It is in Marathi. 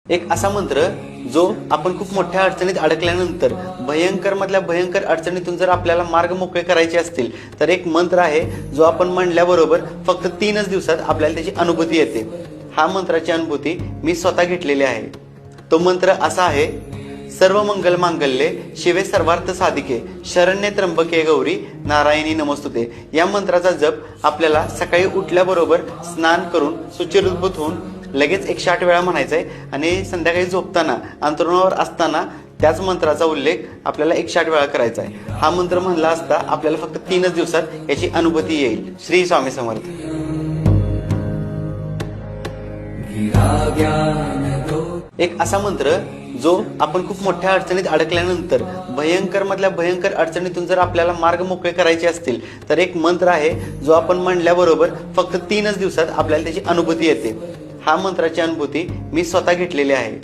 एक असा मंत्र जो आपण खूप मोठ्या अडचणीत अडकल्यानंतर भयंकर मधल्या भयंकर अडचणीतून जर आपल्याला मार्ग मोकळे करायचे असतील तर एक मंत्र आहे जो आपण म्हणल्याबरोबर फक्त 3च दिवसात आपल्याला त्याची अनुभूती येते। हा मंत्राची अनुभूती मी स्वतः घेतलेली आहे। तो मंत्र असा आहे, सर्व मंगल मांगल्ये शिवे सर्वार्थ साधिके शरण्ये त्र्यंबके गौरी नारायणी नमोस्तुते। या मंत्राचा जप आपल्याला सकाळी उठल्याबरोबर स्नान करून शुचिर्भूत होऊन लगेच 108 वेळा म्हणायचा आहे आणि संध्याकाळी झोपताना अंथरुणावर असताना त्याच मंत्राचा उल्लेख आपल्याला 108 वेळा करायचा आहे। हा मंत्र म्हणला असता आपल्याला फक्त 3च दिवसात याची अनुभूती येईल। श्री स्वामी समर्थ। एक असा मंत्र जो आपण खूप मोठ्या अडचणीत अडकल्यानंतर भयंकर मधल्या भयंकर अडचणीतून जर आपल्याला मार्ग मोकळे करायचे असतील तर एक मंत्र आहे जो आपण म्हणल्याबरोबर फक्त 3च दिवसात आपल्याला त्याची अनुभूती येते। हा मंत्राची अनुभूती मी स्वतः घेतलेली आहे।